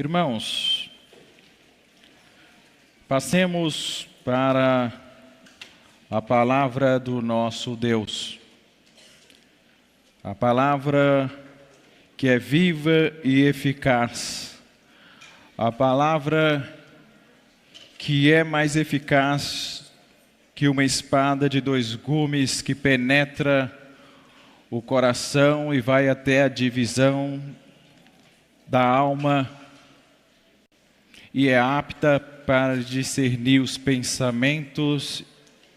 Irmãos, passemos para a palavra do nosso Deus. A palavra que é viva e eficaz. A palavra que é mais eficaz que uma espada de dois gumes que penetra o coração e vai até a divisão da alma e é apta para discernir os pensamentos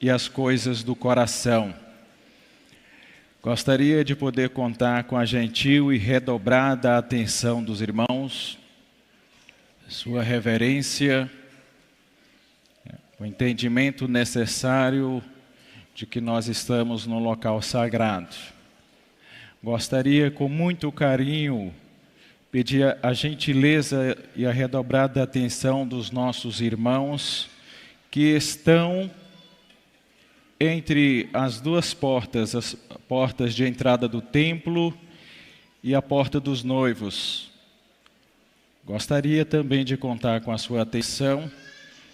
e as coisas do coração. Gostaria de poder contar com a gentil e redobrada atenção dos irmãos, sua reverência, o entendimento necessário de que nós estamos no local sagrado. Gostaria com muito carinho pedir a gentileza e a redobrada atenção dos nossos irmãos que estão entre as duas portas, as portas de entrada do templo e a porta dos noivos. Gostaria também de contar com a sua atenção,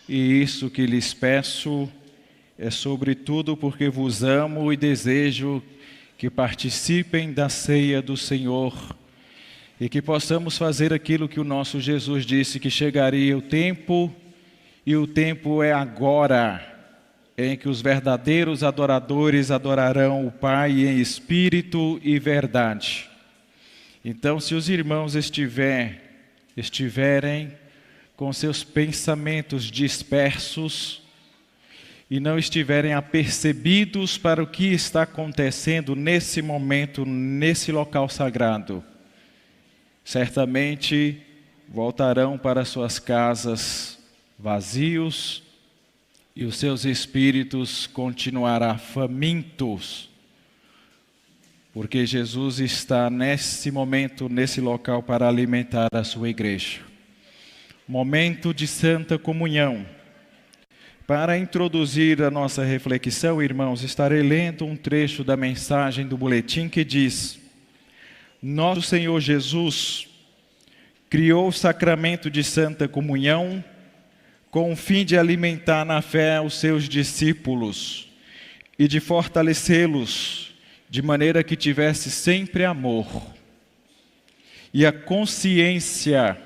e isso que lhes peço é sobretudo porque vos amo e desejo que participem da ceia do Senhor e que possamos fazer aquilo que o nosso Jesus disse, que chegaria o tempo, e o tempo é agora, em que os verdadeiros adoradores adorarão o Pai em espírito e verdade. Então, se os irmãos estiverem com seus pensamentos dispersos e não estiverem apercebidos para o que está acontecendo nesse momento, nesse local sagrado, certamente voltarão para suas casas vazios e os seus espíritos continuarão famintos, porque Jesus está nesse momento, nesse local, para alimentar a sua igreja. Momento de santa comunhão. Para introduzir a nossa reflexão, irmãos, estarei lendo um trecho da mensagem do boletim que diz: Nosso Senhor Jesus criou o sacramento de santa comunhão com o fim de alimentar na fé os seus discípulos e de fortalecê-los de maneira que tivesse sempre amor e a consciência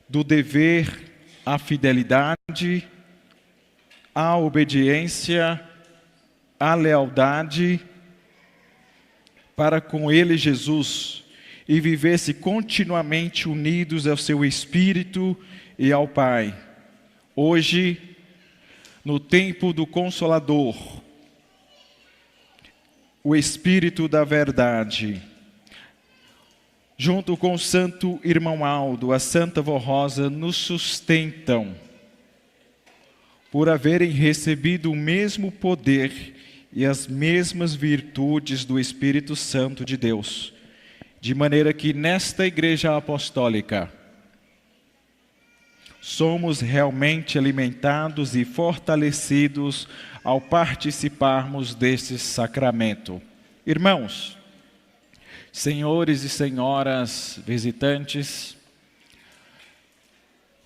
do dever à fidelidade, à obediência, à lealdade para com Ele, Jesus, e vivesse continuamente unidos ao seu Espírito e ao Pai. Hoje, no tempo do Consolador, o Espírito da Verdade, junto com o Santo Irmão Aldo, a Santa Vó Rosa, nos sustentam por haverem recebido o mesmo poder e as mesmas virtudes do Espírito Santo de Deus, de maneira que nesta Igreja Apostólica somos realmente alimentados e fortalecidos ao participarmos desse sacramento. Irmãos, senhores e senhoras visitantes,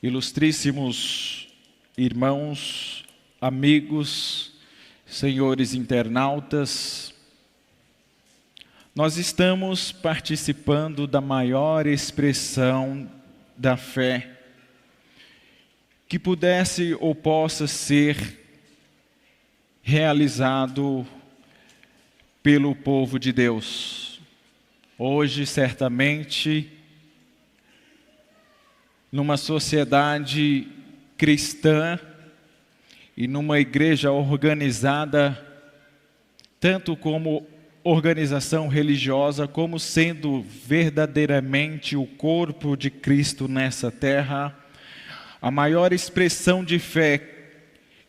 ilustríssimos irmãos, amigos, senhores internautas, nós estamos participando da maior expressão da fé que pudesse ou possa ser realizado pelo povo de Deus. Hoje, certamente, numa sociedade cristã e numa igreja organizada, tanto como organização religiosa, como sendo verdadeiramente o corpo de Cristo nessa terra, a maior expressão de fé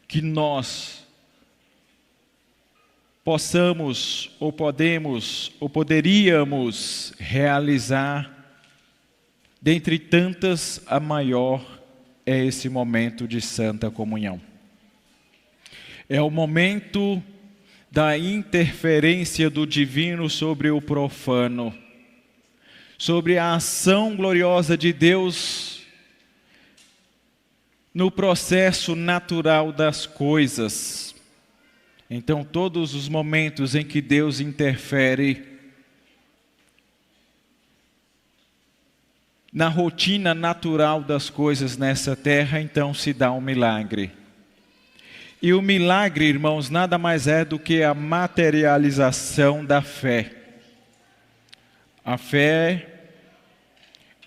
que nós possamos, ou podemos, ou poderíamos realizar, dentre tantas, a maior é esse momento de santa comunhão. É o momento da interferência do divino sobre o profano, sobre a ação gloriosa de Deus no processo natural das coisas. Então, todos os momentos em que Deus interfere na rotina natural das coisas nessa terra, então se dá um milagre. E o milagre, irmãos, nada mais é do que a materialização da fé. A fé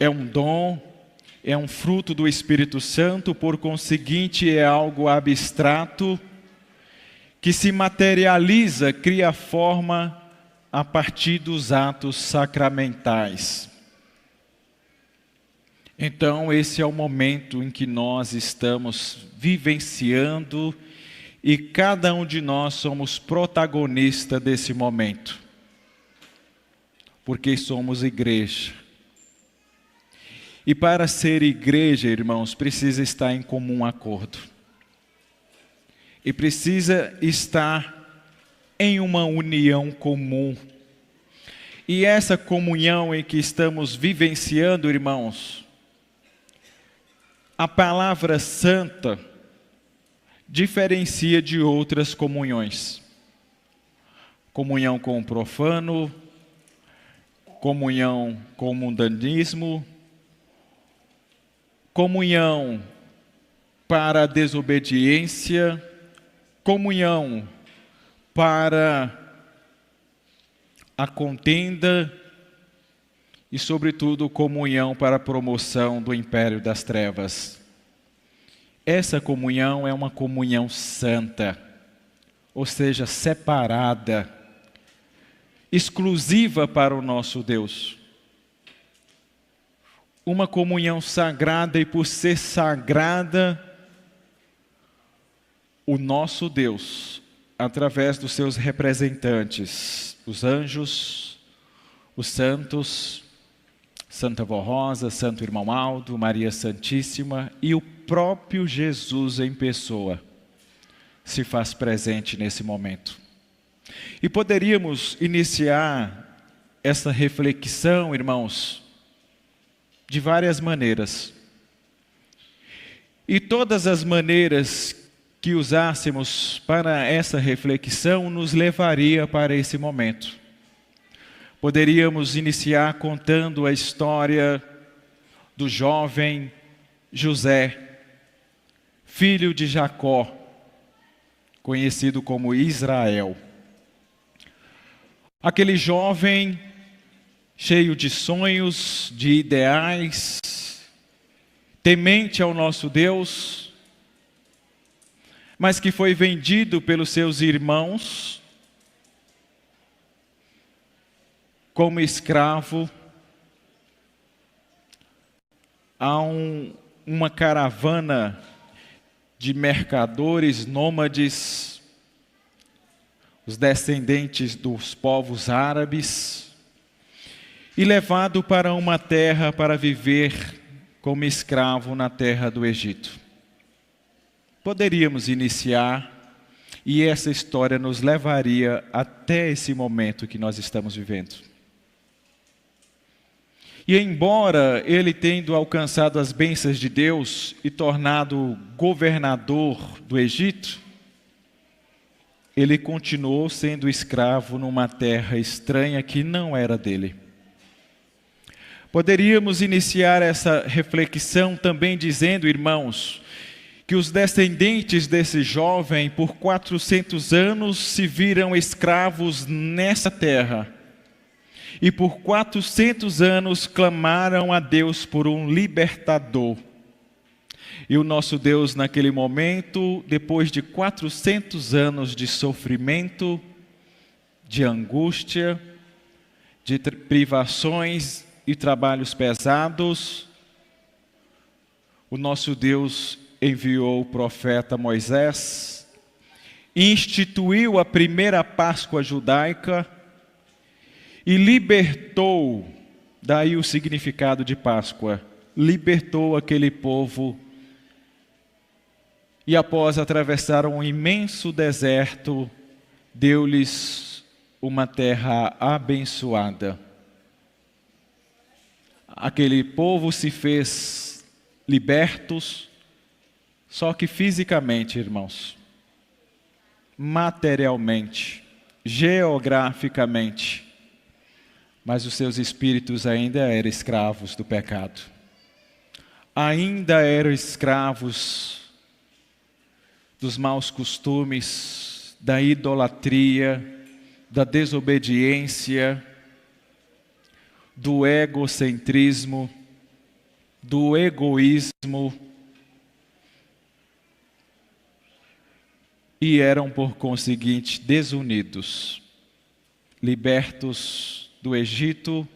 é um dom, é um fruto do Espírito Santo, por conseguinte é algo abstrato, que se materializa, cria forma a partir dos atos sacramentais. Então, esse é o momento em que nós estamos vivenciando e cada um de nós somos protagonista desse momento, porque somos igreja. E para ser igreja, irmãos, precisa estar em comum acordo. E precisa estar em uma união comum. E essa comunhão em que estamos vivenciando, irmãos, a palavra santa diferencia de outras comunhões. Comunhão com o profano, comunhão com o mundanismo, comunhão para a desobediência, comunhão para a contenda e, sobretudo, comunhão para a promoção do império das trevas. Essa comunhão é uma comunhão santa, ou seja, separada, exclusiva para o nosso Deus. Uma comunhão sagrada, e por ser sagrada, o nosso Deus, através dos seus representantes, os anjos, os santos, Santa Vó Rosa, Santo Irmão Aldo, Maria Santíssima e o próprio Jesus em pessoa se faz presente nesse momento. E poderíamos iniciar essa reflexão, irmãos, de várias maneiras. E todas as maneiras que usássemos para essa reflexão nos levaria para esse momento. Poderíamos iniciar contando a história do jovem José, filho de Jacó, conhecido como Israel. Aquele jovem cheio de sonhos, de ideais, temente ao nosso Deus, mas que foi vendido pelos seus irmãos como escravo a uma caravana de mercadores nômades, os descendentes dos povos árabes, e levado para uma terra para viver como escravo na terra do Egito. Poderíamos iniciar, e essa história nos levaria até esse momento que nós estamos vivendo. E embora ele tendo alcançado as bênçãos de Deus e tornado governador do Egito, ele continuou sendo escravo numa terra estranha que não era dele. Poderíamos iniciar essa reflexão também dizendo, irmãos, que os descendentes desse jovem por 400 anos se viram escravos nessa terra. E por 400 anos clamaram a Deus por um libertador. E o nosso Deus naquele momento, depois de 400 anos de sofrimento, de angústia, de privações e trabalhos pesados, o nosso Deus enviou o profeta Moisés, instituiu a primeira Páscoa judaica e libertou, daí o significado de Páscoa, libertou aquele povo. E após atravessar um imenso deserto, deu-lhes uma terra abençoada. Aquele povo se fez libertos, Só que fisicamente, irmãos, materialmente, geograficamente, mas os seus espíritos ainda eram escravos do pecado. Ainda eram escravos dos maus costumes, da idolatria, da desobediência, do egocentrismo, do egoísmo, e eram, por conseguinte, desunidos, libertos do Egito,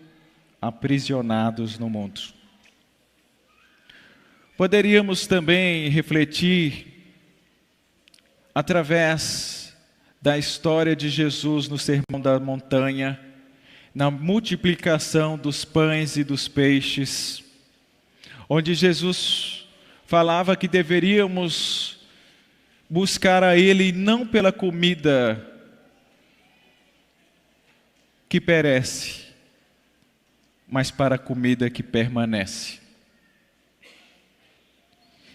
aprisionados no mundo. Poderíamos também refletir através da história de Jesus no Sermão da Montanha, na multiplicação dos pães e dos peixes, onde Jesus falava que deveríamos buscar a Ele não pela comida que perece, mas para a comida que permanece.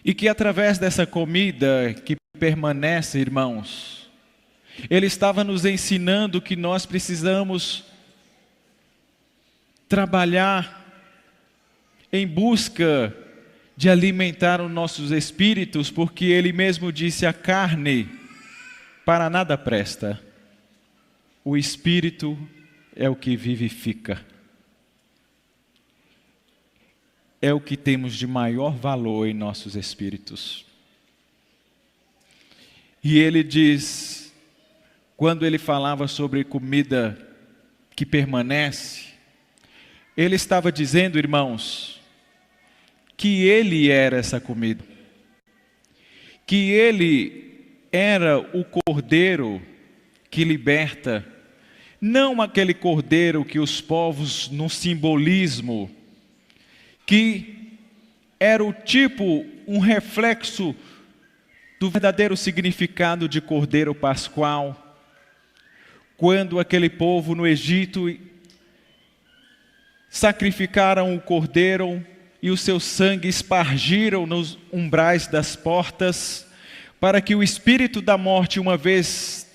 E que através dessa comida que permanece, irmãos, Ele estava nos ensinando que nós precisamos trabalhar em busca de alimentar os nossos espíritos, porque Ele mesmo disse: a carne para nada presta, o Espírito é o que vivifica. É o que temos de maior valor em nossos espíritos. E Ele diz, quando Ele falava sobre comida que permanece, Ele estava dizendo, irmãos, que Ele era essa comida. Que Ele era o Cordeiro que liberta, não aquele Cordeiro que os povos, no simbolismo, que era o tipo, um reflexo do verdadeiro significado de Cordeiro Pascual, quando aquele povo no Egito sacrificaram o Cordeiro e o seu sangue espargiram nos umbrais das portas, para que o espírito da morte, uma vez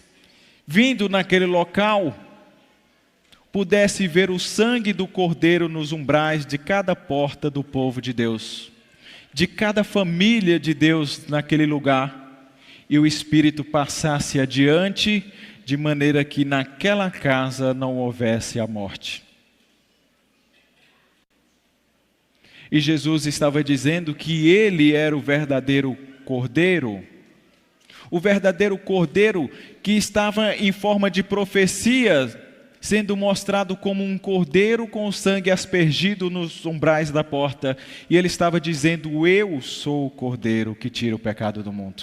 vindo naquele local, pudesse ver o sangue do Cordeiro nos umbrais de cada porta do povo de Deus, de cada família de Deus naquele lugar, e o Espírito passasse adiante, de maneira que naquela casa não houvesse a morte. E Jesus estava dizendo que Ele era o verdadeiro Cordeiro, o verdadeiro Cordeiro que estava em forma de profecia, sendo mostrado como um cordeiro com o sangue aspergido nos umbrais da porta. E Ele estava dizendo: eu sou o Cordeiro que tira o pecado do mundo.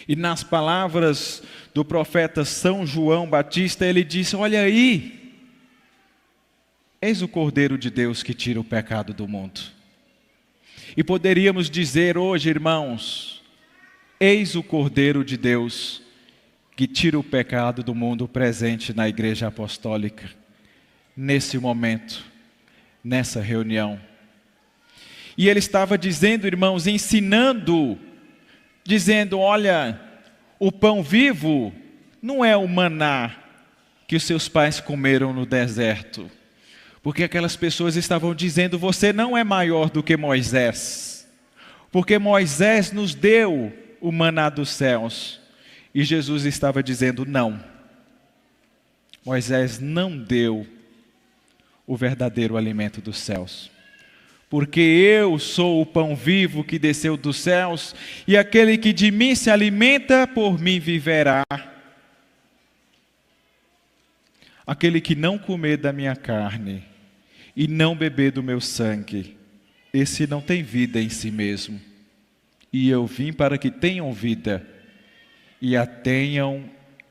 E nas palavras do profeta São João Batista, ele disse: olha aí, eis o Cordeiro de Deus que tira o pecado do mundo. E poderíamos dizer hoje, irmãos, eis o Cordeiro de Deus que tira o pecado do mundo presente na Igreja Apostólica, nesse momento, nessa reunião. E ele estava dizendo, irmãos, ensinando, dizendo: olha, o pão vivo não é o maná que os seus pais comeram no deserto. Porque aquelas pessoas estavam dizendo: você não é maior do que Moisés, porque Moisés nos deu o maná dos céus. E Jesus estava dizendo: não, Moisés não deu o verdadeiro alimento dos céus, porque eu sou o pão vivo que desceu dos céus, e aquele que de mim se alimenta, por mim viverá. Aquele que não comer da minha carne e não beber do meu sangue, esse não tem vida em si mesmo. E eu vim para que tenham vida e a tenham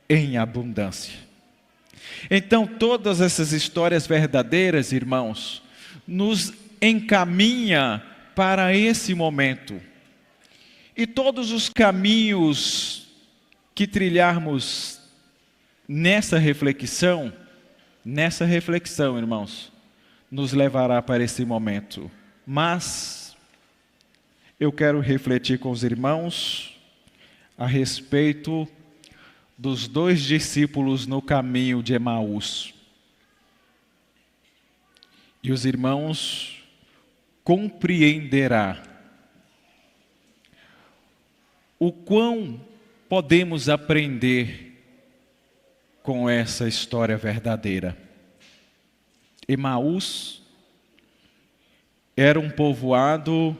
em abundância. Então, todas essas histórias verdadeiras, irmãos, nos encaminha para esse momento. E todos os caminhos que trilharmos nessa reflexão, irmãos, nos levará para esse momento. Mas eu quero refletir com os irmãos a respeito dos 2 discípulos no caminho de Emaús. E os irmãos compreenderá o quão podemos aprender com essa história verdadeira. Emaús era um povoado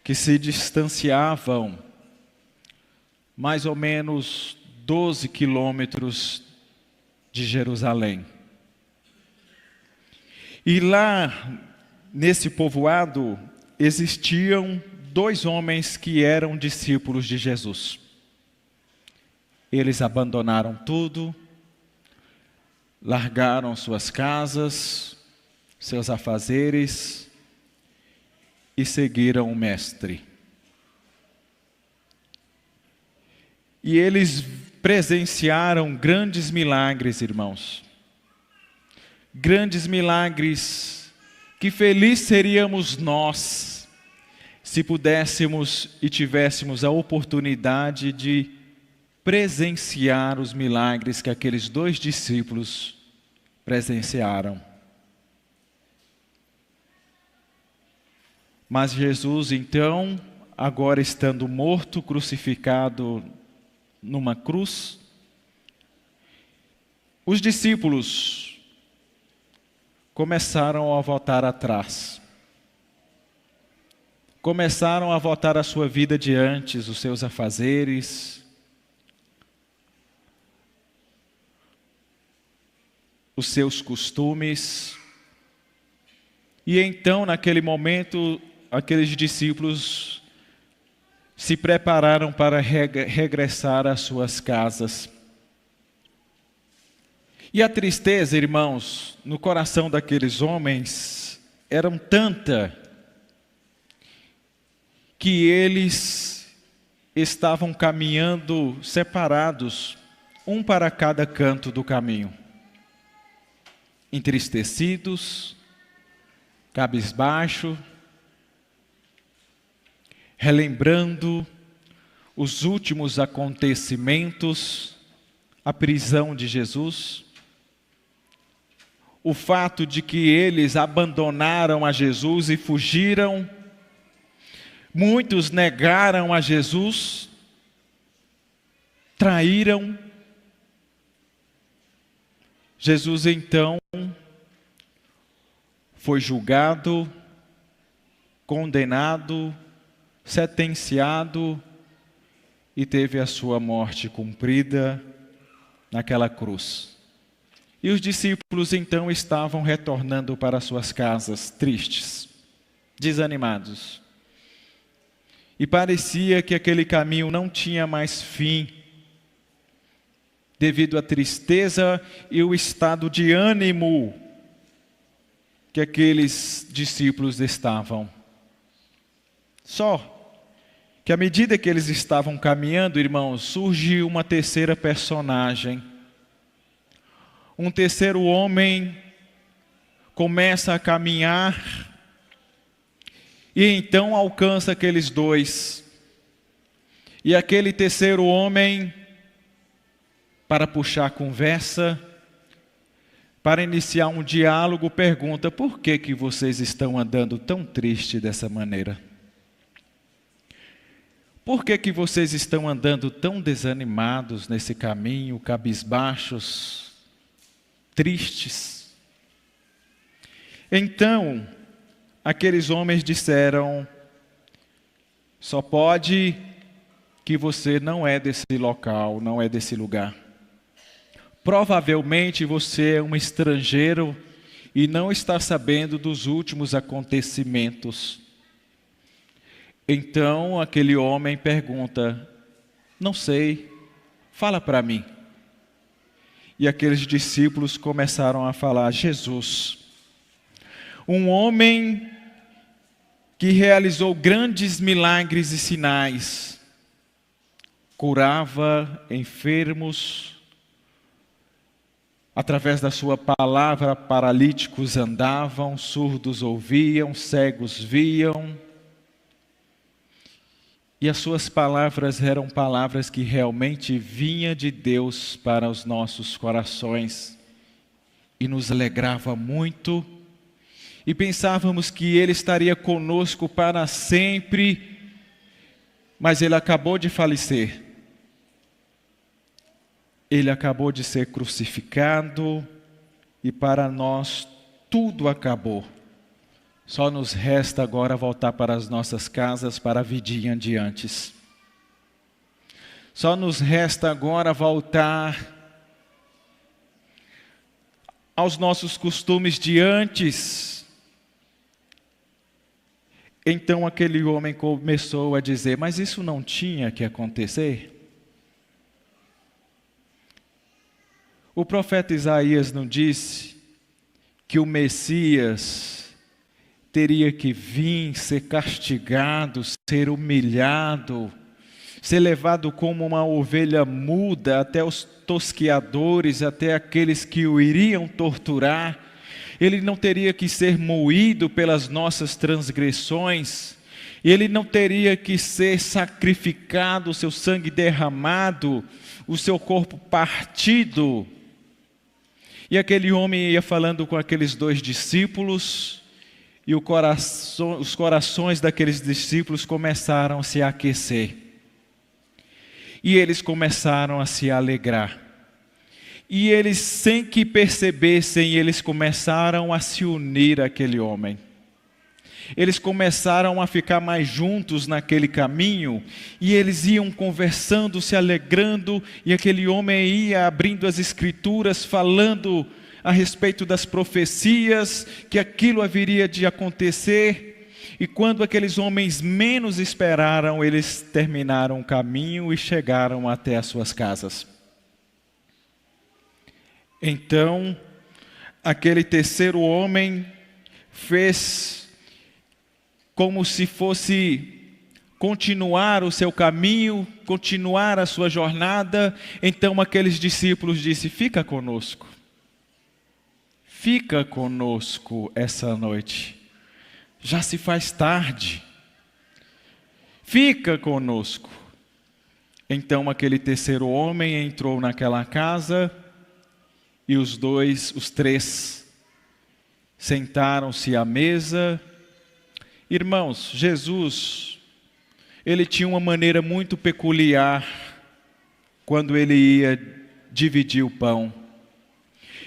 que se distanciavam mais ou menos 12 quilômetros de Jerusalém. E lá, nesse povoado, existiam 2 homens que eram discípulos de Jesus. Eles abandonaram tudo, largaram suas casas, seus afazeres e seguiram o Mestre. E eles presenciaram grandes milagres, irmãos. Grandes milagres que felizes seríamos nós se pudéssemos e tivéssemos a oportunidade de presenciar os milagres que aqueles 2 discípulos presenciaram. Mas Jesus, então, agora estando morto, crucificado numa cruz, os discípulos começaram a voltar atrás. Começaram a voltar a sua vida de antes, os seus afazeres, os seus costumes. E então, naquele momento, aqueles discípulos se prepararam para regressar às suas casas. E a tristeza, irmãos, no coração daqueles homens era tanta que eles estavam caminhando separados, um para cada canto do caminho, entristecidos, cabisbaixo, relembrando os últimos acontecimentos, a prisão de Jesus, o fato de que eles abandonaram a Jesus e fugiram, muitos negaram a Jesus, traíram. Jesus então foi julgado, condenado, sentenciado e teve a sua morte cumprida naquela cruz. E os discípulos então estavam retornando para suas casas, tristes, desanimados. E parecia que aquele caminho não tinha mais fim, devido à tristeza e o estado de ânimo que aqueles discípulos estavam. Só que à medida que eles estavam caminhando, irmãos, surge uma terceira personagem. Um terceiro homem começa a caminhar e então alcança aqueles 2. E aquele terceiro homem, para puxar a conversa, para iniciar um diálogo, pergunta: por que vocês estão andando tão tristes dessa maneira? Por que vocês estão andando tão desanimados nesse caminho, cabisbaixos, tristes? Então, aqueles homens disseram: só pode que você não é desse local, não é desse lugar. Provavelmente você é um estrangeiro e não está sabendo dos últimos acontecimentos. Então aquele homem pergunta: não sei, fala para mim. E aqueles discípulos começaram a falar: Jesus, um homem que realizou grandes milagres e sinais, curava enfermos, através da sua palavra paralíticos andavam, surdos ouviam, cegos viam. E as suas palavras eram palavras que realmente vinham de Deus para os nossos corações. E nos alegrava muito. E pensávamos que Ele estaria conosco para sempre. Mas Ele acabou de falecer. Ele acabou de ser crucificado. E para nós tudo acabou. Só nos resta agora voltar para as nossas casas, para a vidinha de antes. Só nos resta agora voltar aos nossos costumes de antes. Então aquele homem começou a dizer, mas isso não tinha que acontecer? O profeta Isaías não disse que o Messias teria que vir, ser castigado, ser humilhado, ser levado como uma ovelha muda até os tosqueadores, até aqueles que o iriam torturar. Ele não teria que ser moído pelas nossas transgressões, ele não teria que ser sacrificado, o seu sangue derramado, o seu corpo partido. E aquele homem ia falando com aqueles 2 discípulos, e os corações daqueles discípulos começaram a se aquecer. E eles começaram a se alegrar. E eles, sem que percebessem, eles começaram a se unir àquele homem. Eles começaram a ficar mais juntos naquele caminho, e eles iam conversando, se alegrando, e aquele homem ia abrindo as escrituras, falando a respeito das profecias, que aquilo haveria de acontecer. E quando aqueles homens menos esperaram, eles terminaram o caminho e chegaram até as suas casas. Então, aquele terceiro homem fez como se fosse continuar o seu caminho, continuar a sua jornada. Então aqueles discípulos disseram, fica conosco essa noite, já se faz tarde, fica conosco. Então aquele terceiro homem entrou naquela casa, e os 3 sentaram-se à mesa. Irmãos, Jesus, ele tinha uma maneira muito peculiar quando ele ia dividir o pão.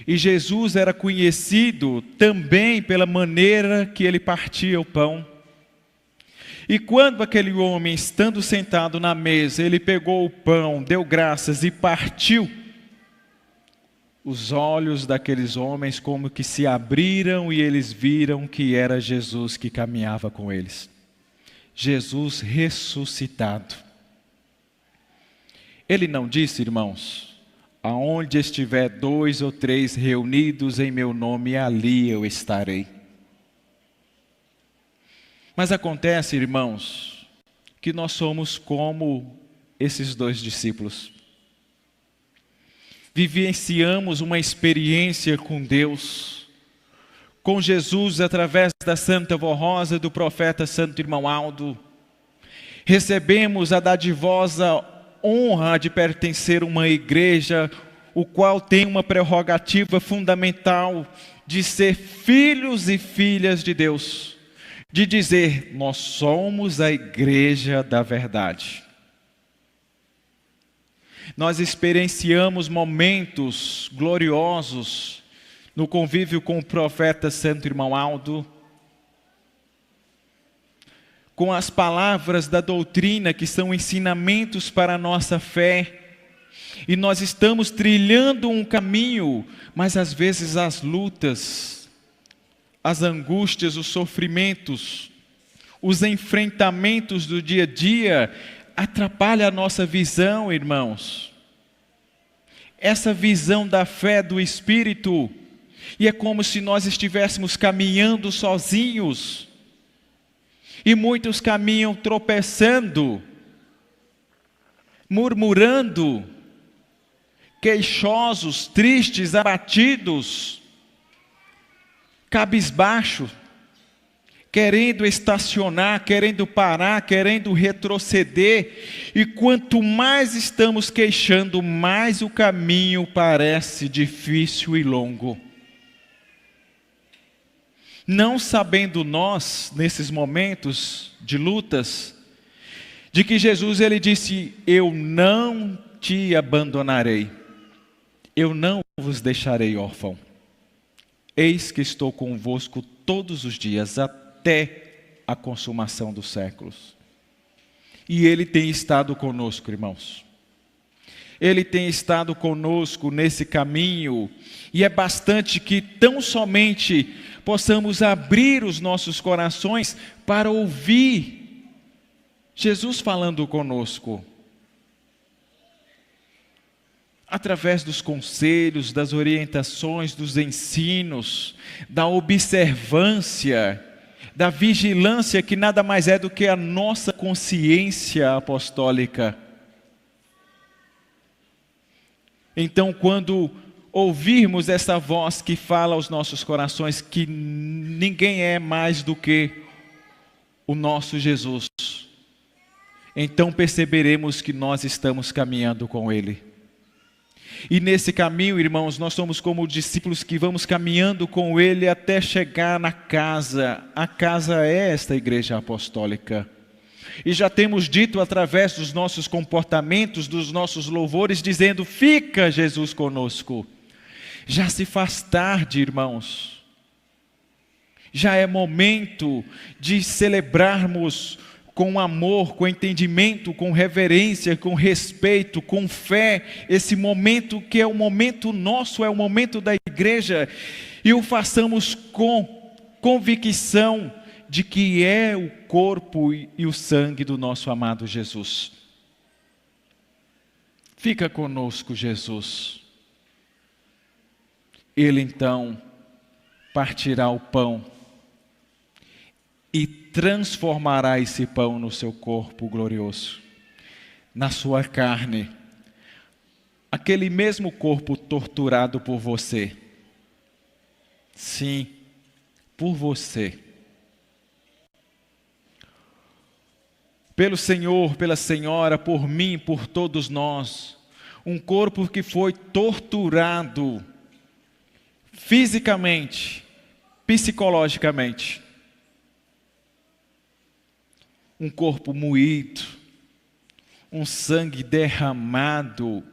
E Jesus era conhecido também pela maneira que ele partia o pão. E quando aquele homem, estando sentado na mesa, ele pegou o pão, deu graças e partiu, os olhos daqueles homens como que se abriram e eles viram que era Jesus que caminhava com eles. Jesus ressuscitado. Ele não disse, irmãos, aonde estiver 2 ou 3 reunidos em meu nome, ali eu estarei. Mas acontece, irmãos, que nós somos como esses 2 discípulos. Vivenciamos uma experiência com Deus, com Jesus através da Santa Voz Rosa do profeta Santo Irmão Aldo. Recebemos a dadivosa honra de pertencer a uma igreja, o qual tem uma prerrogativa fundamental de ser filhos e filhas de Deus, de dizer, nós somos a igreja da verdade. Nós experienciamos momentos gloriosos no convívio com o profeta Santo Irmão Aldo, com as palavras da doutrina que são ensinamentos para a nossa fé. E nós estamos trilhando um caminho, mas às vezes as lutas, as angústias, os sofrimentos, os enfrentamentos do dia a dia atrapalham a nossa visão, irmãos. Essa visão da fé do Espírito, e é como se nós estivéssemos caminhando sozinhos, e muitos caminham tropeçando, murmurando, queixosos, tristes, abatidos, cabisbaixo, querendo estacionar, querendo parar, querendo retroceder. E quanto mais estamos queixando, mais o caminho parece difícil e longo. Não sabendo nós, nesses momentos de lutas, de que Jesus ele disse: eu não te abandonarei, eu não vos deixarei órfão. Eis que estou convosco todos os dias, até a consumação dos séculos. E Ele tem estado conosco, irmãos. Ele tem estado conosco nesse caminho, e é bastante que tão somente possamos abrir os nossos corações para ouvir Jesus falando conosco. Através dos conselhos, das orientações, dos ensinos, da observância, da vigilância, que nada mais é do que a nossa consciência apostólica. Então, quando ouvirmos essa voz que fala aos nossos corações que ninguém é mais do que o nosso Jesus, então perceberemos que nós estamos caminhando com Ele. E nesse caminho, irmãos, nós somos como discípulos que vamos caminhando com Ele até chegar na casa. A casa é esta igreja apostólica. E já temos dito através dos nossos comportamentos, dos nossos louvores, dizendo: fica Jesus conosco. Já se faz tarde, irmãos. Já é momento de celebrarmos com amor, com entendimento, com reverência, com respeito, com fé, esse momento que é o momento nosso, é o momento da igreja, e o façamos com convicção de que é o corpo e o sangue do nosso amado Jesus. Fica conosco, Jesus. Ele então partirá o pão e transformará esse pão no seu corpo glorioso, na sua carne, aquele mesmo corpo torturado por você. Sim, por você. Pelo Senhor, pela Senhora, por mim, por todos nós, um corpo que foi torturado fisicamente, psicologicamente. Um corpo moído, um sangue derramado,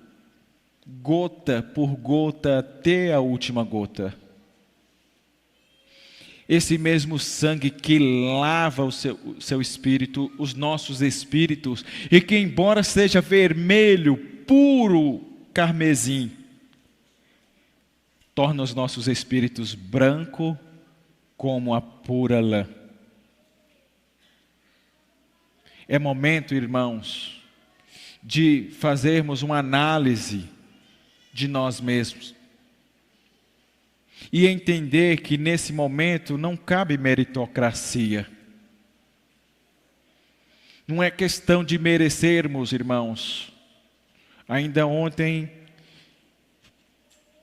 gota por gota, até a última gota. Esse mesmo sangue que lava o seu espírito, os nossos espíritos, e que embora seja vermelho, puro, carmesim, torna os nossos espíritos branco como a pura lã. É momento, irmãos, de fazermos uma análise de nós mesmos e entender que nesse momento não cabe meritocracia. Não é questão de merecermos, irmãos. Ainda ontem,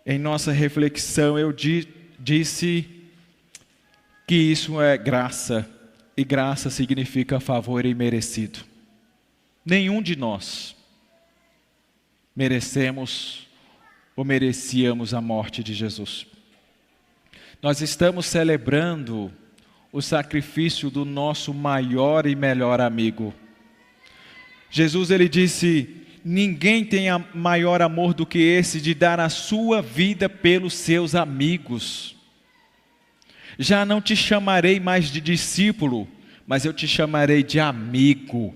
em nossa reflexão, eu disse que isso é graça. E graça significa favor imerecido. Nenhum de nós merecemos ou merecíamos a morte de Jesus. Nós estamos celebrando o sacrifício do nosso maior e melhor amigo. Jesus, ele disse: ninguém tem maior amor do que esse, de dar a sua vida pelos seus amigos. Já não te chamarei mais de discípulo, mas eu te chamarei de amigo.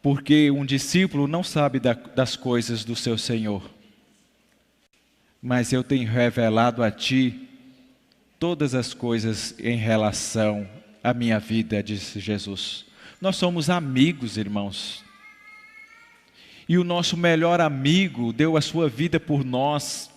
Porque um discípulo não sabe das coisas do seu Senhor. Mas eu tenho revelado a ti todas as coisas em relação à minha vida, disse Jesus. Nós somos amigos, irmãos. E o nosso melhor amigo deu a sua vida por nós.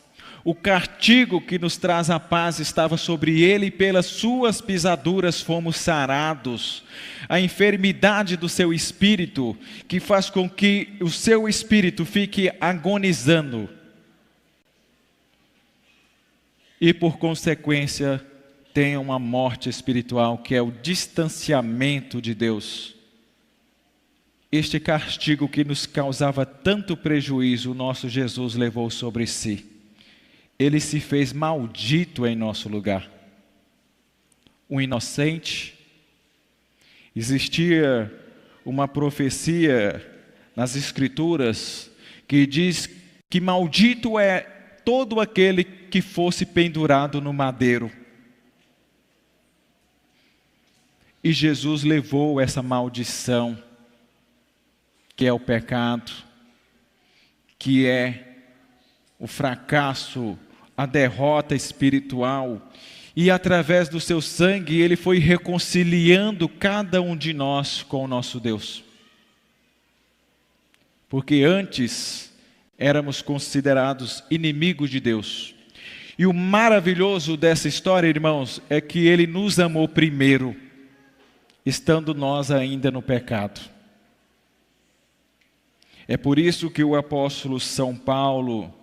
O castigo que nos traz a paz estava sobre ele, e pelas suas pisaduras fomos sarados. A enfermidade do seu espírito, que faz com que o seu espírito fique agonizando. E por consequência, tem uma morte espiritual, que é o distanciamento de Deus. Este castigo que nos causava tanto prejuízo, o nosso Jesus levou sobre si. Ele se fez maldito em nosso lugar. Um inocente. Existia uma profecia nas Escrituras que diz que maldito é todo aquele que fosse pendurado no madeiro. E Jesus levou essa maldição, que é o pecado, que é o fracasso, a derrota espiritual. E através do seu sangue, ele foi reconciliando cada um de nós com o nosso Deus. Porque antes éramos considerados inimigos de Deus. E o maravilhoso dessa história, irmãos, é que ele nos amou primeiro, estando nós ainda no pecado. É por isso que o apóstolo São Paulo,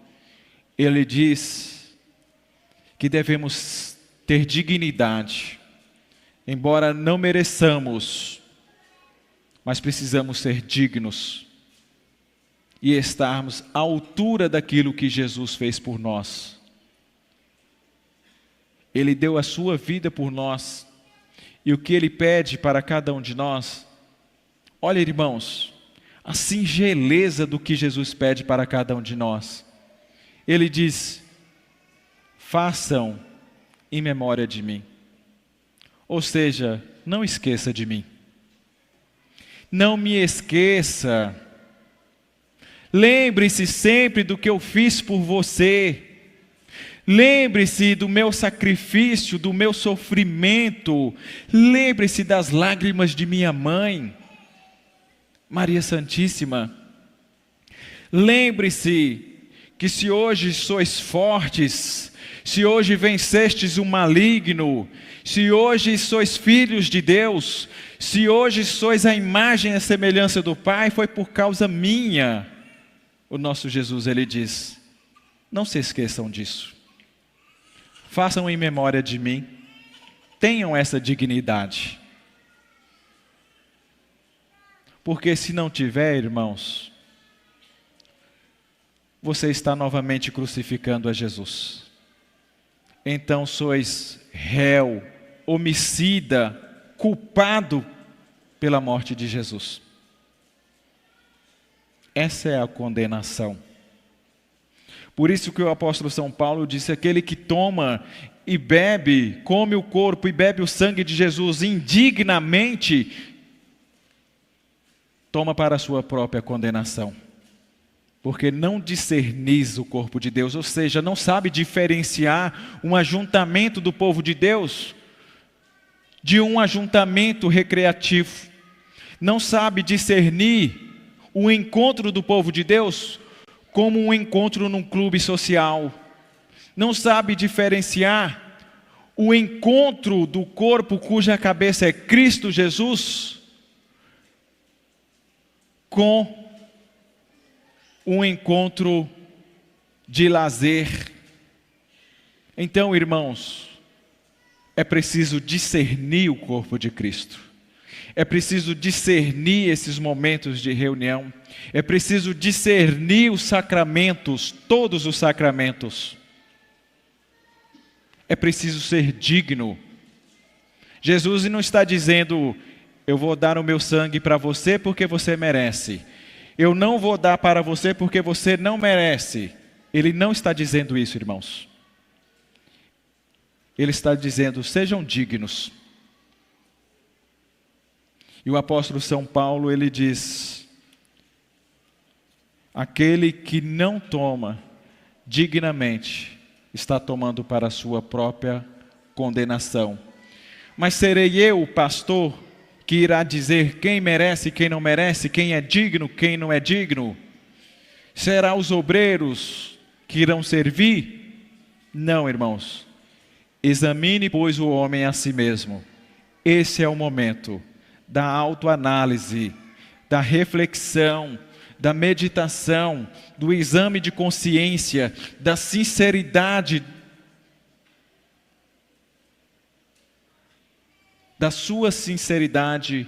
ele diz que devemos ter dignidade, embora não mereçamos, mas precisamos ser dignos e estarmos à altura daquilo que Jesus fez por nós. Ele deu a sua vida por nós, e o que Ele pede para cada um de nós, olha, irmãos, a singeleza do que Jesus pede para cada um de nós. Ele diz: façam em memória de mim. Ou seja, não esqueça de mim. Não me esqueça. Lembre-se sempre do que eu fiz por você. Lembre-se do meu sacrifício, do meu sofrimento. Lembre-se das lágrimas de minha mãe, Maria Santíssima. Lembre-se que se hoje sois fortes, se hoje vencestes o maligno, se hoje sois filhos de Deus, se hoje sois a imagem e a semelhança do Pai, foi por causa minha. O nosso Jesus, ele diz: não se esqueçam disso. Façam em memória de mim. Tenham essa dignidade. Porque se não tiver, irmãos, você está novamente crucificando a Jesus. Então sois réu, homicida, culpado pela morte de Jesus. Essa é a condenação. Por isso que o apóstolo São Paulo disse: aquele que toma e bebe, come o corpo e bebe o sangue de Jesus indignamente, toma para a sua própria condenação. Porque não discernis o corpo de Deus, ou seja, não sabe diferenciar um ajuntamento do povo de Deus de um ajuntamento recreativo. Não sabe discernir o encontro do povo de Deus como um encontro num clube social. Não sabe diferenciar o encontro do corpo cuja cabeça é Cristo Jesus com um encontro de lazer. Então, irmãos, é preciso discernir o corpo de Cristo. É preciso discernir esses momentos de reunião. É preciso discernir os sacramentos, todos os sacramentos. É preciso ser digno. Jesus não está dizendo: eu vou dar o meu sangue para você porque você merece. Eu não vou dar para você porque você não merece. Ele não está dizendo isso, irmãos. Ele está dizendo: sejam dignos. E o apóstolo São Paulo, ele diz: aquele que não toma dignamente, está tomando para a sua própria condenação. Mas serei eu, o pastor, que irá dizer quem merece e quem não merece, quem é digno, quem não é digno? Será os obreiros que irão servir? Não, irmãos. Examine, pois, o homem a si mesmo. Esse é o momento da autoanálise, da reflexão, da meditação, do exame de consciência, da sinceridade. da sua sinceridade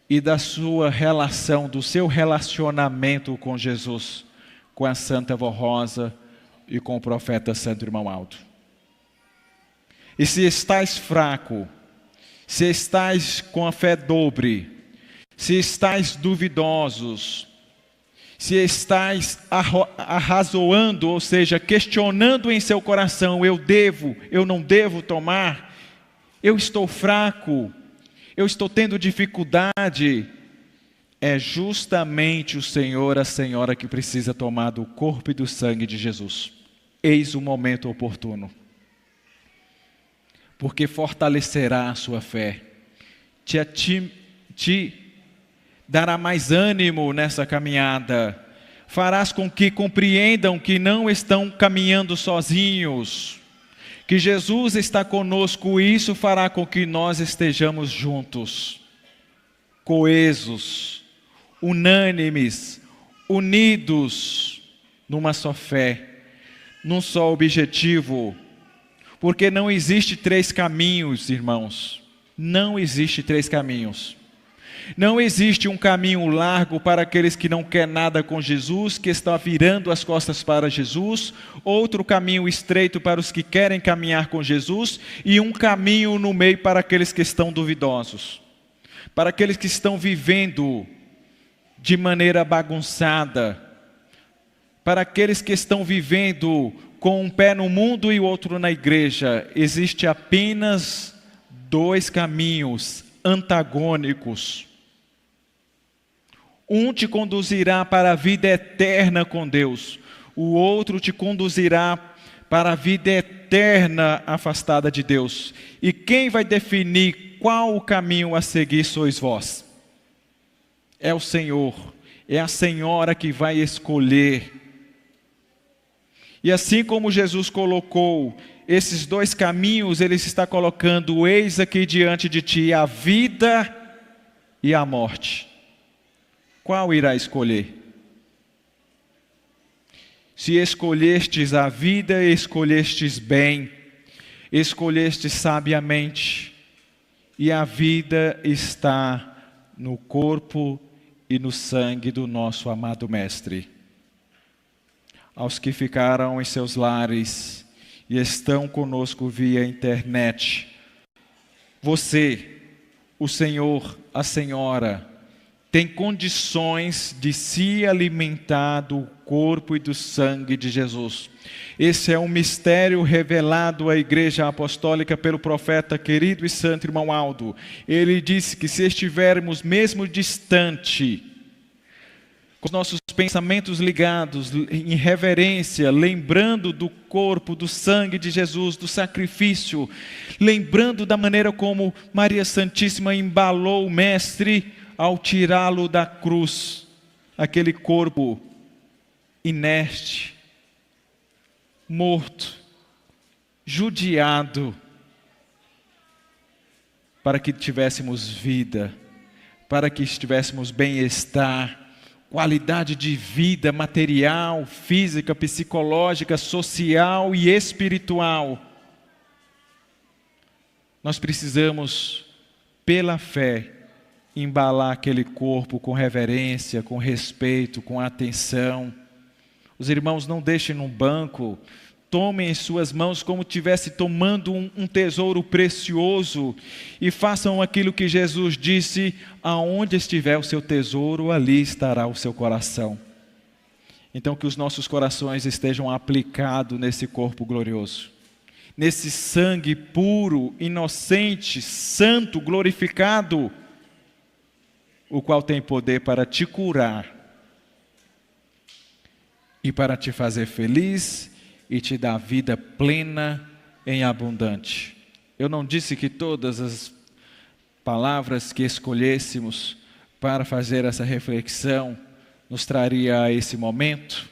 e da sua relação, do seu relacionamento com Jesus, com a Santa Vó Rosa e com o profeta Santo Irmão Aldo. E se estais fraco, se estais com a fé dobre, se estais duvidosos, se estais arrazoando, ou seja, questionando em seu coração, eu devo, eu não devo tomar, eu estou fraco, eu estou tendo dificuldade, é justamente o Senhor, a Senhora que precisa tomar do corpo e do sangue de Jesus. Eis o momento oportuno, porque fortalecerá a sua fé, te dará mais ânimo nessa caminhada, farás com que compreendam que não estão caminhando sozinhos, que Jesus está conosco, e isso fará com que nós estejamos juntos, coesos, unânimes, unidos, numa só fé, num só objetivo, porque não existe três caminhos, irmãos, não existe três caminhos. Não existe um caminho largo para aqueles que não querem nada com Jesus, que estão virando as costas para Jesus, outro caminho estreito para os que querem caminhar com Jesus, e um caminho no meio para aqueles que estão duvidosos, para aqueles que estão vivendo de maneira bagunçada, para aqueles que estão vivendo com um pé no mundo e o outro na igreja. Existe apenas dois caminhos antagônicos. Um te conduzirá para a vida eterna com Deus, o outro te conduzirá para a vida eterna afastada de Deus. E quem vai definir qual o caminho a seguir sois vós? É o Senhor, é a Senhora que vai escolher. E assim como Jesus colocou esses dois caminhos, Ele está colocando: eis aqui diante de ti a vida e a morte. Qual irá escolher? Se escolhestes a vida, escolhestes bem, escolhestes sabiamente, e a vida está no corpo e no sangue do nosso amado Mestre. Aos que ficaram em seus lares e estão conosco via internet, você, o Senhor, a Senhora, tem condições de se alimentar do corpo e do sangue de Jesus. Esse é um mistério revelado à Igreja Apostólica pelo profeta querido e santo irmão Aldo. Ele disse que se estivermos mesmo distante, com os nossos pensamentos ligados em reverência, lembrando do corpo, do sangue de Jesus, do sacrifício, lembrando da maneira como Maria Santíssima embalou o Mestre ao tirá-lo da cruz, aquele corpo inerte, morto, judiado, para que tivéssemos vida, para que tivéssemos bem-estar, qualidade de vida material, física, psicológica, social e espiritual. Nós precisamos, pela fé, embalar aquele corpo com reverência, com respeito, com atenção. Os irmãos, não deixem num banco, tomem em suas mãos como se estivesse tomando um tesouro precioso, e façam aquilo que Jesus disse: aonde estiver o seu tesouro, ali estará o seu coração. Então que os nossos corações estejam aplicados nesse corpo glorioso, nesse sangue puro, inocente, santo, glorificado, o qual tem poder para te curar e para te fazer feliz e te dar vida plena em abundante. Eu não disse que todas as palavras que escolhêssemos para fazer essa reflexão nos traria a esse momento.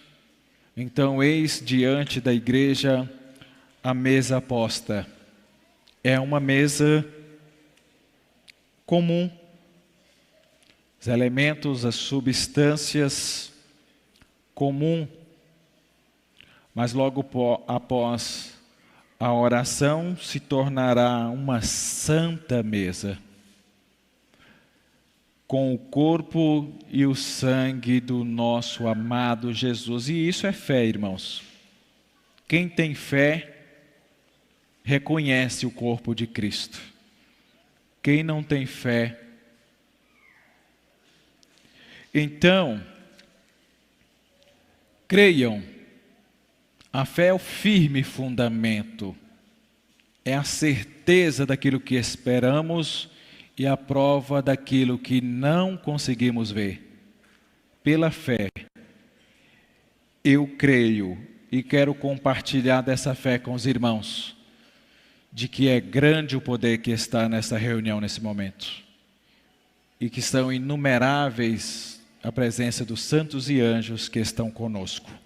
Então, eis diante da igreja a mesa posta. É uma mesa comum. Os elementos, as substâncias comum, mas logo após a oração se tornará uma santa mesa, com o corpo e o sangue do nosso amado Jesus. E isso é fé, irmãos. Quem tem fé, reconhece o corpo de Cristo. Quem não tem fé, então, creiam, a fé é o firme fundamento, é a certeza daquilo que esperamos e a prova daquilo que não conseguimos ver. Pela fé, eu creio e quero compartilhar dessa fé com os irmãos, de que é grande o poder que está nessa reunião nesse momento, e que são inumeráveis a presença dos santos e anjos que estão conosco.